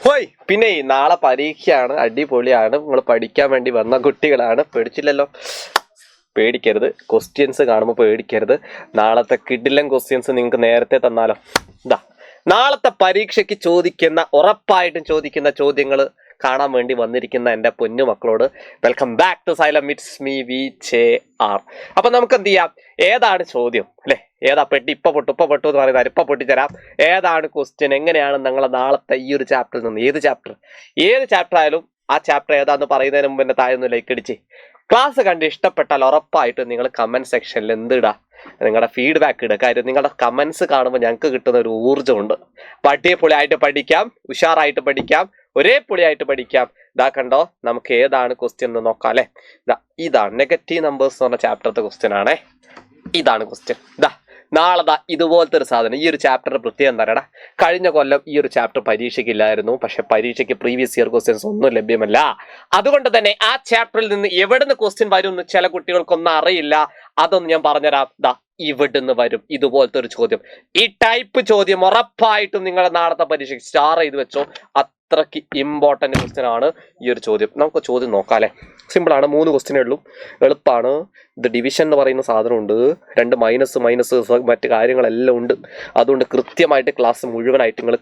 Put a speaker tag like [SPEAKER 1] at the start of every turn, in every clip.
[SPEAKER 1] ഹോയ് പിന്നെ നാളെ പരീക്ഷയാണ്, അടിപൊളിയാണ്. നിങ്ങൾ പഠിക്കാൻ വേണ്ടി വന്ന കുട്ടികളാണ്. പേടിച്ചില്ലല്ലോ, പേടിക്കരുത്. ക്വസ്റ്റ്യൻസ് കാണുമ്പോൾ പേടിക്കരുത്. നാളത്തെ കിടിലൻ ക്വസ്റ്റ്യൻസ് നിങ്ങൾക്ക് നേരത്തെ തന്നാലോ. ഇതാ നാളത്തെ പരീക്ഷയ്ക്ക് ഉറപ്പായിട്ടും ചോദിക്കുന്ന ചോദ്യങ്ങൾ കാണാൻ വേണ്ടി വന്നിരിക്കുന്ന എൻ്റെ പൊന്നു മക്കളോട് welcome back to Xylem. It's me VJR. അപ്പൊ നമുക്ക് എന്ത് ചെയ്യാം, ഏതാണ് ചോദ്യം അല്ലെ, ഏതാ പെട്ടി ഇപ്പൊ പൊട്ടു എന്ന് പറയുന്നത് ഇപ്പൊ പൊട്ടിത്തരാം. ഏതാണ് ക്വസ്റ്റ്യൻ, എങ്ങനെയാണ് നിങ്ങളെ നാളത്തെ ഈ ഒരു ചാപ്റ്ററിൽ നിന്ന് ഏത് ചാപ്റ്റർ ആയാലും ആ ചാപ്റ്റർ ഏതാന്ന് പറയുന്നതിന് മുമ്പ് എന്നെ താഴെ ഒന്ന് ലൈക്ക് അടിച്ച് ക്ലാസ് കണ്ട് ഇഷ്ടപ്പെട്ടാൽ ഉറപ്പായിട്ടും നിങ്ങൾ കമന്റ് സെക്ഷനിൽ എന്തിടുക, നിങ്ങളുടെ ഫീഡ്ബാക്ക് ഇടുക. കാര്യം നിങ്ങളുടെ കമന്റ്സ് കാണുമ്പോൾ ഞങ്ങൾക്ക് കിട്ടുന്ന ഒരു ഊർജ്ജമുണ്ട്. അടിപൊളിയായിട്ട് പഠിക്കാം, ഉഷാറായിട്ട് പഠിക്കാം, ഒരേ പൊളിയായിട്ട് പഠിക്കാം. ഇതാ കണ്ടോ, നമുക്ക് ഏതാണ് ക്വസ്റ്റ്യൻ എന്ന് നോക്കാം അല്ലെ. ഇതാണ് നെഗറ്റീവ് നമ്പേഴ്സ് എന്ന് പറഞ്ഞ ചാപ്റ്ററത്തെ ക്വസ്റ്റ്യൻ ആണേ. ഇതാണ് ക്വസ്റ്റ്യൻ. നാളെ ഇതുപോലത്തെ ഒരു സാധനം. ഈ ഒരു ചാപ്റ്ററിന്റെ പ്രത്യേകം എന്താ പറയുക, കഴിഞ്ഞ കൊല്ലം ഈ ഒരു ചാപ്റ്റർ പരീക്ഷയ്ക്കില്ലായിരുന്നു. പക്ഷെ പരീക്ഷയ്ക്ക് പ്രീവിയസ് ഇയർ ക്വസ്റ്റ്യൻസ് ഒന്നും ലഭ്യമല്ല. അതുകൊണ്ട് തന്നെ ആ ചാപ്റ്ററിൽ നിന്ന് എവിടുന്ന് ക്വസ്റ്റ്യൻ വരും എന്ന് ചില കുട്ടികൾക്കൊന്നും അറിയില്ല. അതൊന്നും ഞാൻ പറഞ്ഞുതരാം. ഇവിടുന്ന് വരും ഇതുപോലത്തെ ഒരു ചോദ്യം. ഈ ടൈപ്പ് ചോദ്യം ഉറപ്പായിട്ടും നിങ്ങളുടെ നാളത്തെ പരീക്ഷയ്ക്ക് സ്റ്റാർ ചെയ്ത് വെച്ചോ. അത്രയ്ക്ക് ഇമ്പോർട്ടന്റ് ക്വസ്റ്റ്യൻ ആണ് ഈ ഒരു ചോദ്യം. നമുക്ക് ചോദ്യം നോക്കാം അല്ലെ. സിമ്പിളാണ്, 3 ക്വസ്റ്റ്യനേ ഉള്ളൂ, എളുപ്പമാണ്. ഇത് ഡിവിഷൻ എന്ന് പറയുന്ന സാധനമുണ്ട്, 2 മൈനസ് മറ്റു കാര്യങ്ങളെല്ലാം ഉണ്ട്. അതുകൊണ്ട് കൃത്യമായിട്ട് ക്ലാസ് മുഴുവനായിട്ട് നിങ്ങൾ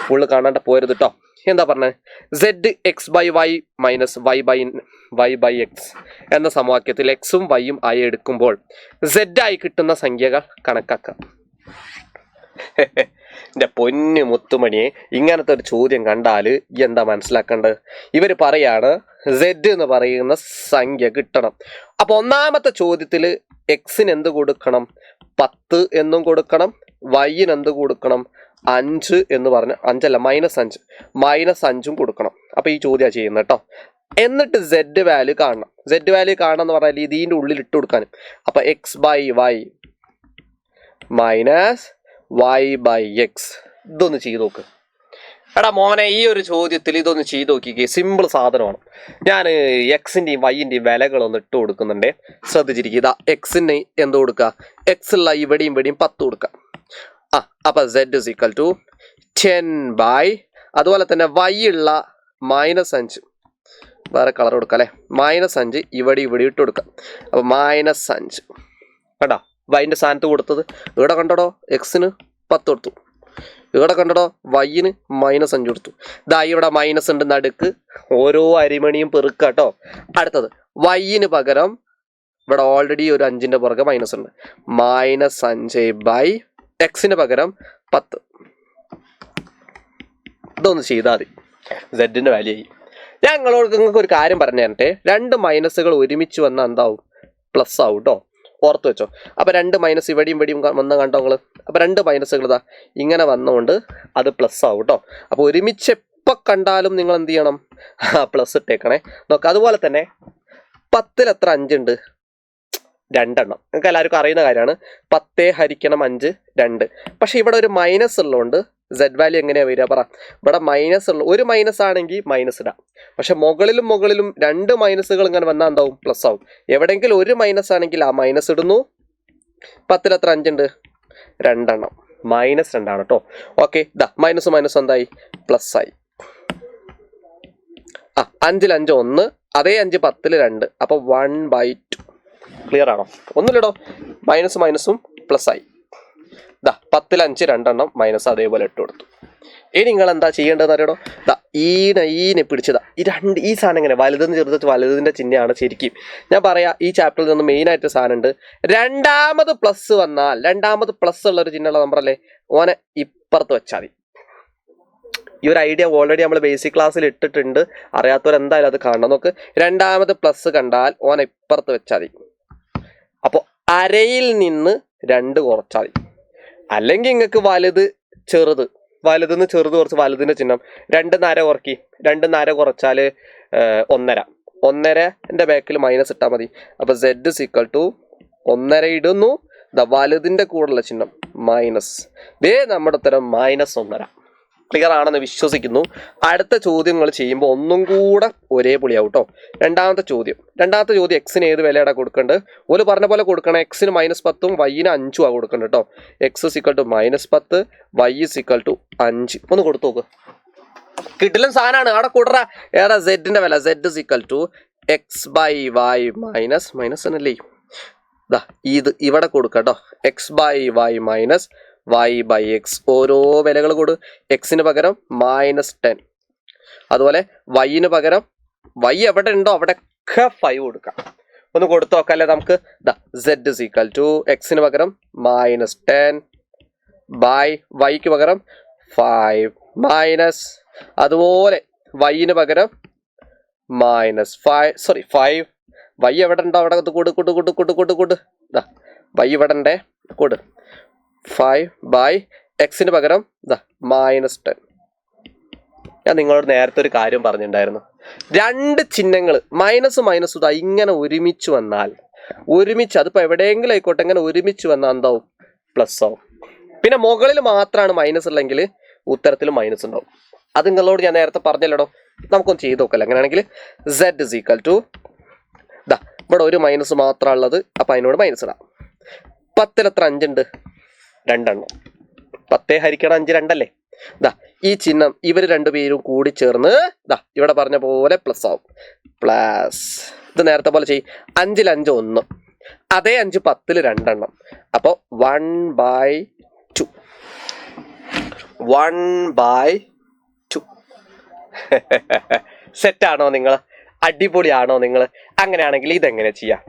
[SPEAKER 1] ഫുള്ള് കാണാണ്ട് പോരുത് കേട്ടോ. എന്താ പറഞ്ഞത്, Z(x/y) മൈനസ് y/x എന്ന സമവാക്യത്തിൽ എക്സും വൈയും ആയി എടുക്കുമ്പോൾ Z ആയി കിട്ടുന്ന സംഖ്യകൾ കണക്കാക്കാം. എൻ്റെ പൊന്നു മുത്തുമണിയെ, ഇങ്ങനത്തെ ഒരു ചോദ്യം കണ്ടാൽ എന്താ മനസ്സിലാക്കേണ്ടത്? ഇവർ പറയാണ് Z എന്ന് പറയുന്ന സംഖ്യ കിട്ടണം. അപ്പൊ ഒന്നാമത്തെ ചോദ്യത്തിൽ എക്സിന് എന്ത് കൊടുക്കണം, 10 എന്നും കൊടുക്കണം. വൈന് എന്ത് കൊടുക്കണം, 5 എന്ന് പറഞ്ഞ 5 അല്ല -5 കൊടുക്കണം. അപ്പൊ ഈ ചോദ്യം ചെയ്യുന്നത് കേട്ടോ. എന്നിട്ട് Z വാല്യൂ കാണണം. Z വാല്യൂ കാണണം എന്ന് പറഞ്ഞാൽ ഇതിൻ്റെ ഉള്ളിൽ ഇട്ട് കൊടുക്കാനും. അപ്പൊ x/y മൈനസ് y/x ഇതൊന്ന് ചെയ്ത് നോക്ക്. എടാ മോനെ, ഈ ഒരു ചോദ്യത്തിൽ ഇതൊന്ന് ചെയ്ത് നോക്കിക്കേ. സിമ്പിൾ സാധനമാണ്. ഞാൻ എക്സിൻ്റെയും വൈൻ്റെയും വിലകളൊന്ന് ഇട്ട് കൊടുക്കുന്നുണ്ട്, ശ്രദ്ധിച്ചിരിക്കുക. എക്സിന് എന്ത് കൊടുക്കുക, എക്സ് ഉള്ള ഇവിടെയും 10 കൊടുക്കുക. അപ്പൊ Z = 10/, അതുപോലെ തന്നെ y ഉള്ള -5, വേറെ കളർ കൊടുക്കാം അല്ലെ, -5 ഇവിടെ ഇട്ട് കൊടുക്കാം. അപ്പൊ -5 കേട്ടോ, വൈൻ്റെ സ്ഥാനത്ത് കൊടുത്തത്. ഇവിടെ കണ്ടോ എക്സിന് 10 കൊടുത്തു, ഇവിടെ കണ്ടോ വൈന് -5 കൊടുത്തു. ഇവിടെ മൈനസ് ഉണ്ട് നടുക്ക്, ഓരോ അരിമണിയും പെറുക്കുക കേട്ടോ. അടുത്തത് വൈന് പകരം ഇവിടെ ഓൾറെഡി ഒരു 5ന്റെ പുറകെ മൈനസ് ഉണ്ട്, -5/, എക്സിന് പകരം 10. ഇതൊന്ന് ചെയ്താൽ മതി, സെഡിന്റെ വാല്യൂ ആയി. നിങ്ങൾക്ക് ഒരു കാര്യം പറഞ്ഞു തരട്ടെ, 2 മൈനസുകൾ ഒരുമിച്ച് വന്നാൽ എന്താവും, പ്ലസ് ആവും കേട്ടോ, ഓർത്ത് വെച്ചോ. അപ്പൊ 2 മൈനസ് ഇവിടെയും വന്ന് കണ്ടോ നിങ്ങൾ. അപ്പൊ 2 മൈനസുകൾ ഇങ്ങനെ വന്നുകൊണ്ട് അത് പ്ലസ് ആവും കേട്ടോ. അപ്പൊ ഒരുമിച്ച് എപ്പോൾ കണ്ടാലും നിങ്ങൾ എന്ത് ചെയ്യണം, പ്ലസ് ഇട്ടേക്കണേ. നോക്കാം. അതുപോലെ തന്നെ 10ൽ എത്ര 5 ഉണ്ട്, 2 എണ്ണം. നിങ്ങൾക്ക് എല്ലാവർക്കും അറിയുന്ന കാര്യമാണ്. 10 ഹരിക്കണം 5 2. പക്ഷെ ഇവിടെ ഒരു മൈനസ് ഉള്ളതുകൊണ്ട് Z വാല്യൂ എങ്ങനെയാ വരിക പറ. ഇവിടെ മൈനസ് ഉള്ള ഒരു മൈനസ് ആണെങ്കിൽ മൈനസ് ഇടാം. പക്ഷെ മുകളിലും 2 മൈനസുകൾ ഇങ്ങനെ വന്നാൽ എന്താവും, പ്ലസ് ആവും. എവിടെയെങ്കിലും ഒരു മൈനസ് ആണെങ്കിൽ ആ മൈനസ് ഇടുന്നു. 10ൽ എത്ര 5 ഉണ്ട്, 2 എണ്ണം, -2 ആണ് കേട്ടോ. ഓക്കെ, മൈനസ് എന്തായി, പ്ലസ് ആയി. 5ൽ 5 1, അതേ 5 10ൽ 2, അപ്പൊ 1/2. ക്ലിയർ ആണോ? ഒന്നുമില്ലടോ, മൈനസും പ്ലസ് ആയി. 10ൽ 5 2 എണ്ണം മൈനസ് അതേപോലെ ഇട്ട് കൊടുത്തു. ഇനി നിങ്ങൾ എന്താ ചെയ്യേണ്ടതെന്ന് അറിയണോ, ഈനെ പിടിച്ചതാ. ഈ സാധനം എങ്ങനെ വലുതെന്ന് ചെറുത് വലുതിന്റെ ചിഹ്നമാണ് ശരിക്കും. ഞാൻ പറയാം, ഈ ചാപ്റ്ററിൽ നിന്ന് മെയിൻ ആയിട്ട് സാധനം ഉണ്ട്. രണ്ടാമത് പ്ലസ് വന്നാൽ, രണ്ടാമത് പ്ലസ് ഉള്ള ഒരു ചിഹ്നമുള്ള നമ്പറല്ലേ, ഓനെ ഇപ്പുറത്ത് വെച്ചാൽ മതി. ഈ ഒരു ഐഡിയ ഓൾറെഡി നമ്മൾ ബേസിക് ക്ലാസ്സിൽ ഇട്ടിട്ടുണ്ട്. അറിയാത്തവരെന്തായാലും അത് കാണണം. നോക്ക്, രണ്ടാമത് പ്ലസ് കണ്ടാൽ ഓനെ ഇപ്പുറത്ത് വെച്ചാൽ മതി. അപ്പോൾ അരയിൽ നിന്ന് 2 കുറച്ചാൽ മതി. അല്ലെങ്കിൽ നിങ്ങൾക്ക് വലുതെന്ന് ചെറുത് കുറച്ച് വലുതിന്റെ ചിഹ്നം 2 നര കുറക്കി, 2 നര കുറച്ചാൽ 1.5 ബാക്കിൽ മൈനസ് ഇട്ടാൽ മതി. അപ്പൊ Z = 1.5 ഇടുന്നു. വലുതിന്റെ കൂടെയുള്ള ചിഹ്നം മൈനസ്. നമ്മുടെ ഉത്തരം -1.5. ക്ലിയർ ആണെന്ന് വിശ്വസിക്കുന്നു. അടുത്ത ചോദ്യങ്ങൾ ചെയ്യുമ്പോൾ ഒന്നും കൂടെ ഒരേ പൊളിയാവും കേട്ടോ. രണ്ടാമത്തെ ചോദ്യം എക്സിന് ഏത് വിലയാണ് കൊടുക്കേണ്ടത്? ഒരു പറഞ്ഞ പോലെ കൊടുക്കണം. എക്സിന് -10ഉം വൈന് 5ഉം കൊടുക്കേണ്ടത് കേട്ടോ. x = -10, y = 5. ഒന്ന് കൊടുത്തു നോക്ക്. കിടിലൻ സാധനമാണ്. അവിടെ കൂടറ ഏതാ സെഡിന്റെ വില? Zed is equal to x by y minus എന്നല്ലേ ഇതാ ഇത് ഇവിടെ കൊടുക്കട്ടോ. X by y minus y by x. ഓരോ വിലകൾ കൊടു. എക്സിന് പകരം -10, അതുപോലെ വൈന് പകരം വൈ എവിടെ ഉണ്ടോ അവിടെയൊക്കെ 5 കൊടുക്കാം. ഒന്ന് കൊടുത്തു നോക്കല്ലേ നമുക്ക്. ഇതാ സെഡ് ഇസ് ഈക്വൽ ടു എക്സിന് പകരം -10 ബൈ വൈക്ക് പകരം 5 മൈനസ്, അതുപോലെ വൈന് പകരം -5 വൈ എവിടെ ഉണ്ടോ അവിടെ കൊടു. ഇതാ വൈ ഇവിടെ ഉണ്ടേ, കൊടു 5 ബൈ എക്സിന് പകരം ഇതാ -10. ഞാൻ നിങ്ങളോട് നേരത്തെ ഒരു കാര്യം പറഞ്ഞിട്ടുണ്ടായിരുന്നു. രണ്ട് ചിഹ്നങ്ങൾ മൈനസും ഇതാ ഇങ്ങനെ ഒരുമിച്ച് വന്നാൽ, അതിപ്പോൾ എവിടെയെങ്കിലും ആയിക്കോട്ടെ, ഇങ്ങനെ ഒരുമിച്ച് വന്നാൽ എന്താവും? പ്ലസ് ആവും. പിന്നെ മുകളിൽ മാത്രമാണ് മൈനസ് ഉള്ളെങ്കിൽ ഉത്തരത്തിൽ മൈനസ് ഉണ്ടാവും. അത് നിങ്ങളോട് ഞാൻ നേരത്തെ പറഞ്ഞല്ലോ. നമുക്കൊന്ന് ചെയ്ത് നോക്കല്ലോ. അങ്ങനെയാണെങ്കിൽ സെഡ് ഇസ് ഈക്വൽ ടു ഇതാ ഇവിടെ ഒരു മൈനസ് മാത്രമാണ് ഉള്ളത്, അപ്പം അതിനോട് മൈനസ് ഇടാം. 10 എത്ര 5 ഉണ്ട്? 2 എണ്ണം. 10 ഹരിക്കണം 5 2 ഇതാ ഈ ചിഹ്നം ഇവർ രണ്ടുപേരും കൂടി ചേർന്ന് ഇതാ ഇവിടെ പറഞ്ഞ പോലെ പ്ലസ് ആവും. പ്ലസ് ഇത് നേരത്തെ പോലെ ചെയ്യും. 5ൽ 5 1, അതേ 5 10ൽ 2 എണ്ണം. അപ്പോൾ 1/2. 1/2. സെറ്റാണോ നിങ്ങൾ? അടിപൊളിയാണോ നിങ്ങൾ? അങ്ങനെയാണെങ്കിൽ ഇതെങ്ങനെ ചെയ്യാം?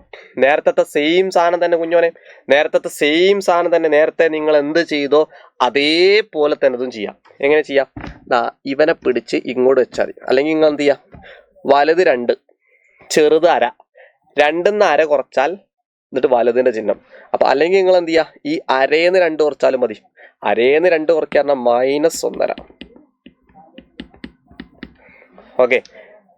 [SPEAKER 1] നേരത്തെ സെയിം സാധനം തന്നെ കുഞ്ഞോനെ, നേരത്തെ നിങ്ങൾ എന്ത് ചെയ്തോ അതേപോലെ തന്നെ ഇതും ചെയ്യാം. എങ്ങനെ ചെയ്യാം? ഇവനെ പിടിച്ച് ഇങ്ങോട്ട് വെച്ചാൽ മതി. അല്ലെങ്കിൽ നിങ്ങൾ എന്ത് ചെയ്യാം? വലത് 2, ചെറുത് അര, 2ന്ന് അര കുറച്ചാൽ എന്നിട്ട് വലതിൻ്റെ ചിഹ്നം. അപ്പം അല്ലെങ്കിൽ നിങ്ങൾ എന്ത് ചെയ്യുക? ഈ അരേന്ന് 2 കുറച്ചാലും മതി. അരേന്ന് 2 കുറയ്ക്കുക പറഞ്ഞാൽ -1.5. ഓക്കെ,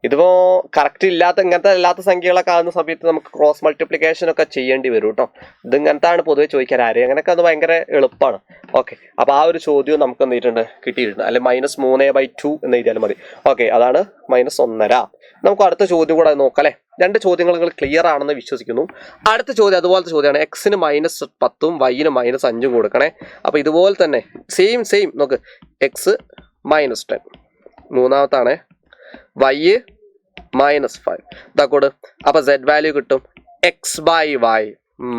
[SPEAKER 1] ഇതിപ്പോൾ കറക്റ്റ് ഇങ്ങനത്തെ സംഖ്യകളൊക്കെ ആകുന്ന സമയത്ത് നമുക്ക് ക്രോസ് മൾട്ടിപ്ലിക്കേഷൻ ഒക്കെ ചെയ്യേണ്ടി വരും കേട്ടോ. ഇത് ഇങ്ങനത്താണ് പൊതുവെ ചോദിക്കാൻ. അങ്ങനെയൊക്കെ അത് ഭയങ്കര എളുപ്പമാണ്. ഓക്കെ, അപ്പോൾ ആ ഒരു ചോദ്യവും നമുക്ക് എന്ത് ചെയ്തിട്ടുണ്ട്? കിട്ടിയിട്ടുണ്ട്. അല്ലെ -3/2 എന്ന് എഴുതിയാലും മതി. ഓക്കെ, അതാണ് -1.5. നമുക്ക് അടുത്ത ചോദ്യം കൂടെ നോക്കാം അല്ലേ. 2 ചോദ്യങ്ങൾ നിങ്ങൾ ക്ലിയർ ആണെന്ന് വിശ്വസിക്കുന്നു. അടുത്ത ചോദ്യം അതുപോലത്തെ ചോദ്യമാണ്. എക്സിന് -10ഉം വൈന് -5ഉം കൊടുക്കണേ. അപ്പോൾ ഇതുപോലെ തന്നെ സെയിം നോക്ക്. എക്സ് -10, മൂന്നാമത്താണ് വൈ -5. ഇതാക്കോട്. അപ്പോൾ സെഡ് വാല്യൂ കിട്ടും x by y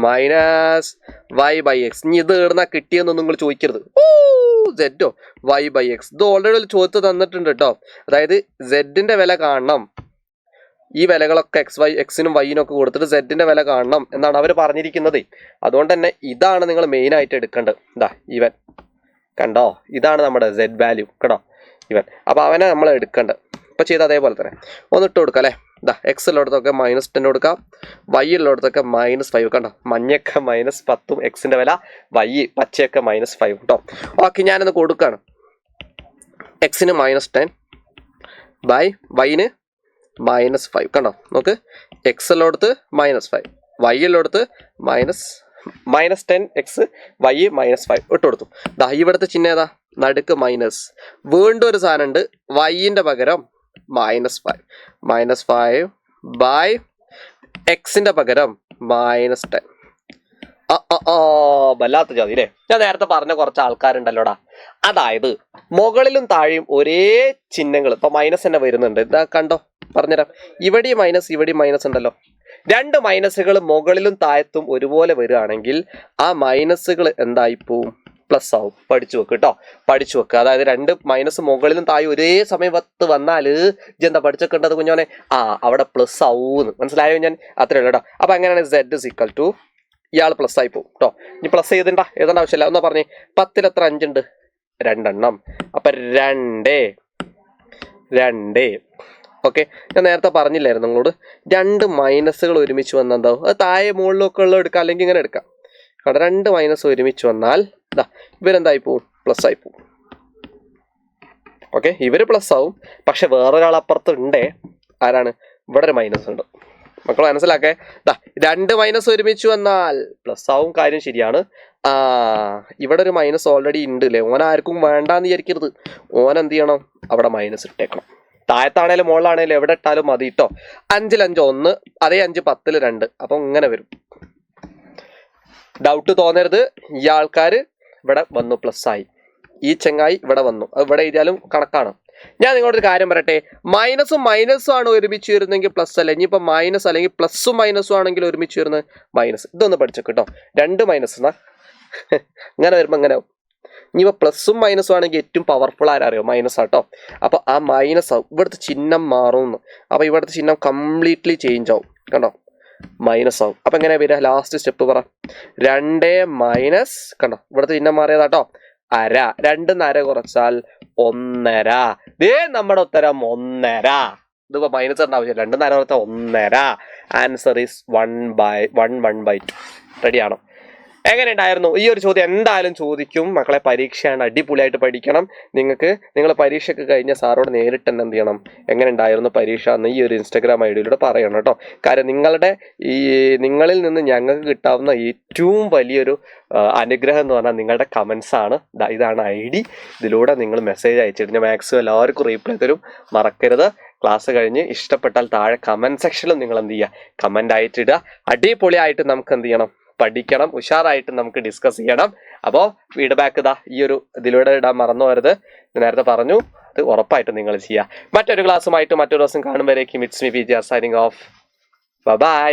[SPEAKER 1] minus y by x. ഇനി ഇത് ഇടുന്ന കിട്ടിയെന്നൊന്നും നിങ്ങൾ ചോദിക്കരുത്. സെഡോ വൈ ബൈ എക്സ്. ഇത് ഓൾറെഡി ഒരു ചോദ്യത്തിൽ തന്നിട്ടുണ്ട് കേട്ടോ. അതായത് സെഡിന്റെ വില കാണണം. ഈ വിലകളൊക്കെ എക്സിനും വൈനും ഒക്കെ കൊടുത്തിട്ട് സെഡിന്റെ വില കാണണം എന്നാണ് അവർ പറഞ്ഞിരിക്കുന്നത്. അതുകൊണ്ട് തന്നെ ഇതാണ് നിങ്ങൾ മെയിൻ ആയിട്ട് എടുക്കേണ്ടത്. ഇതാ ഇവൻ കണ്ടോ, ഇതാണ് നമ്മുടെ സെഡ് വാല്യൂ കേട്ടോ, ഇവൻ. അപ്പോൾ അവനെ നമ്മൾ എടുക്കേണ്ടത്. ഇപ്പോൾ ചെയ്ത് അതേപോലെ തന്നെ ഒന്ന് ഇട്ട് കൊടുക്കാം അല്ലേ. ഇതാ എക്സ് ഉള്ളിടത്തൊക്കെ -10 കൊടുക്കാം, വൈ ഉള്ളിടത്തൊക്കെ -5 കണ്ടോ. മഞ്ഞയൊക്കെ -10ഉം എക്സിന്റെ വില, വൈ പച്ചയൊക്കെ -5 കേട്ടോ. ഓക്കെ, ഞാനൊന്ന് കൊടുക്കുകയാണ്. എക്സിന് -10 ബൈ വൈന് -5 കണ്ടോ. നോക്ക്, എക്സ് ഉള്ളിടത്ത് -5, വൈ ഉള്ളിടത്ത് -10 എക്സ്, വൈ -5 ഇട്ട് കൊടുത്തു. ദാ ഇവിടുത്തെ ചിഹ്നം ഏതാ? നടുക്ക് മൈനസ്. വീണ്ടും ഒരു സാധനം ഉണ്ട്, വൈൻ്റെ പകരം -5 ബൈ എക്സിന്റെ പകരം -10. വല്ലാത്ത ജാതി അല്ലേ. ഞാൻ നേരത്തെ പറഞ്ഞ കുറച്ച് ആൾക്കാരുണ്ടല്ലോടാ. അതായത് മുകളിലും താഴെയും ഒരേ ചിഹ്നങ്ങൾ. ഇപ്പൊ മൈനസ് തന്നെ വരുന്നുണ്ട്. ഇതാ കണ്ടോ, പറഞ്ഞുതരാം. ഇവിടെ മൈനസ് ഉണ്ടല്ലോ. 2 മൈനസുകൾ മുകളിലും താഴത്തും ഒരുപോലെ വരികയാണെങ്കിൽ ആ മൈനസുകൾ എന്തായിപ്പോവും? പ്ലസ് ആവും. പഠിച്ചു വെക്ക് കേട്ടോ, പഠിച്ചു വെക്കുക. അതായത് 2 മൈനസ് മുകളിലും താഴെ ഒരേ സമയത്ത് വന്നാൽ ഇതെന്താ പഠിച്ചേക്കേണ്ടത് കുഞ്ഞോനെ? അവിടെ പ്ലസ് ആവൂന്ന് മനസ്സിലായോ? ഞാൻ അത്രയേ ഉള്ളൂ കേട്ടോ. അപ്പൊ അങ്ങനെയാണ് സെഡ് ഇസ് ഈക്വൽ ടു ഇയാൾ പ്ലസ് ആയി പോകും കേട്ടോ. ഇനി പ്ലസ് എഴുതേണ്ട ആവശ്യമില്ല. എന്നാ പറഞ്ഞേ 10ൽ എത്ര 5 ഉണ്ട്? 2 എണ്ണം. അപ്പൊ 2. ഓക്കെ, ഞാൻ നേരത്തെ പറഞ്ഞില്ലായിരുന്നു നിങ്ങളോട്, 2 മൈനസുകൾ ഒരുമിച്ച് വന്നാൽ എന്താവും? അത് താഴെ മുകളിലൊക്കെ ഉള്ള എടുക്കാം, അല്ലെങ്കിൽ ഇങ്ങനെ എടുക്കാം. അവിടെ 2 മൈനസ് ഒരുമിച്ച് വന്നാൽ ഇതാ ഇവരെന്തായി പോവും? പ്ലസ് ആയി പോവും. ഓക്കെ, ഇവര് പ്ലസ് ആവും. പക്ഷെ വേറൊരാൾ അപ്പുറത്ത് ഉണ്ടേ. ആരാണ്? ഇവിടെ ഒരു മൈനസ് ഉണ്ട്. മക്കൾ മനസ്സിലാക്കേ. 2 മൈനസ് ഒരുമിച്ച് വന്നാൽ പ്ലസ് ആവും. കാര്യം ശരിയാണ്. ഇവിടെ ഒരു മൈനസ് ഓൾറെഡി ഉണ്ട് അല്ലേ. ഓൻ ആർക്കും വേണ്ടാന്ന് വിചാരിക്കരുത്. ഓൻ എന്ത് ചെയ്യണം? അവിടെ മൈനസ് ഇട്ടേക്കണം. താഴത്താണേലും മുകളിലാണേലും എവിടെ ഇട്ടാലും മതി കേട്ടോ. 5ൽ 5 1, അതേ 5 10ൽ 2. അപ്പം ഇങ്ങനെ വരും. ഡൗട്ട് തോന്നരുത്. ഈ ആൾക്കാർ ഇവിടെ വന്നു പ്ലസ് ആയി, ഈ ചെങ്ങായി ഇവിടെ വന്നു. അത് ഇവിടെ എഴുതിയാലും കണക്കാണ്. ഞാൻ നിങ്ങളോടൊരു കാര്യം പറയട്ടെ, മൈനസും ആണ് ഒരുമിച്ച് വരുന്നെങ്കിൽ പ്ലസ് അല്ല. ഇനിയിപ്പോൾ മൈനസ് അല്ലെങ്കിൽ പ്ലസും മൈനസും ആണെങ്കിൽ ഒരുമിച്ച് വരുന്നത് മൈനസ്. ഇതൊന്ന് പഠിച്ചു കേട്ടോ. 2 മൈനസ് എന്നാ ഇങ്ങനെ വരുമ്പോൾ ഇങ്ങനെ ആവും. ഇനിയിപ്പോൾ പ്ലസും മൈനസും ആണെങ്കിൽ ഏറ്റവും പവർഫുൾ ആരറിയോ? മൈനസ് ആട്ടോ. അപ്പോൾ ആ മൈനസ് ആവും, ഇവിടുത്തെ ചിഹ്നം മാറുമെന്ന്. അപ്പോൾ ഇവിടുത്തെ ചിഹ്നം കംപ്ലീറ്റ്ലി ചേഞ്ച് ആവും കണ്ടോ, മൈനസ് ആവും. അപ്പം എങ്ങനെ വരിക? ലാസ്റ്റ് സ്റ്റെപ്പ് പറ. 2 മൈനസ് കണ്ടോ, ഇവിടുത്തെ ചിഹ്നം മാറിയതാട്ടോ, അര. 2 അര കുറച്ചാൽ 1.5. ദേ നമ്മുടെ ഉത്തരം 1.5. ഇതിപ്പോൾ മൈനസ് ഇടേണ്ട ആവശ്യമില്ല. 2 അര കുറച്ചാൽ 1.5. Answer is 1/2. റെഡിയാണോ? എങ്ങനെ ഉണ്ടായിരുന്നു? ഈ ഒരു ചോദ്യം എന്തായാലും ചോദിക്കും മക്കളെ. പരീക്ഷയാണ്, അടിപൊളിയായിട്ട് പഠിക്കണം. നിങ്ങൾ പരീക്ഷയ്ക്ക് കഴിഞ്ഞ സാറോട് നേരിട്ട് തന്നെ എന്ത് ചെയ്യണം, എങ്ങനെ ഉണ്ടായിരുന്നു പരീക്ഷ എന്ന് ഈ ഒരു ഇൻസ്റ്റാഗ്രാം ഐഡിയിലൂടെ പറയണം കേട്ടോ. കാര്യം നിങ്ങളിൽ നിന്ന് ഞങ്ങൾക്ക് കിട്ടാവുന്ന ഏറ്റവും വലിയൊരു അനുഗ്രഹം എന്ന് പറഞ്ഞാൽ നിങ്ങളുടെ കമൻസ് ആണ്. ഇതാണ് ID. ഇതിലൂടെ നിങ്ങൾ മെസ്സേജ് അയച്ചിട്ട് ഞാൻ മാക്സിമം എല്ലാവർക്കും റീപ്ലൈ തരും. മറക്കരുത്. ക്ലാസ് കഴിഞ്ഞ് ഇഷ്ടപ്പെട്ടാൽ താഴെ കമൻറ്റ് സെക്ഷനിൽ നിങ്ങൾ എന്ത് ചെയ്യുക, കമൻ്റ് ആയിട്ടിടുക. അടിപൊളിയായിട്ട് നമുക്ക് എന്ത് ചെയ്യണം, പഠിക്കണം. ഉഷാറായിട്ട് നമുക്ക് ഡിസ്കസ് ചെയ്യണം. അപ്പോൾ ഫീഡ്ബാക്ക് ഈ ഒരു ഇതിലൂടെ ഇടാൻ മറന്നു പോകരുത്. നേരത്തെ പറഞ്ഞു, അത് ഉറപ്പായിട്ടും നിങ്ങൾ ചെയ്യുക. മറ്റൊരു ക്ലാസ്സുമായിട്ട് മറ്റൊരു ദിവസം കാണുമ്പോഴേക്കും it's me PGR signing off. By.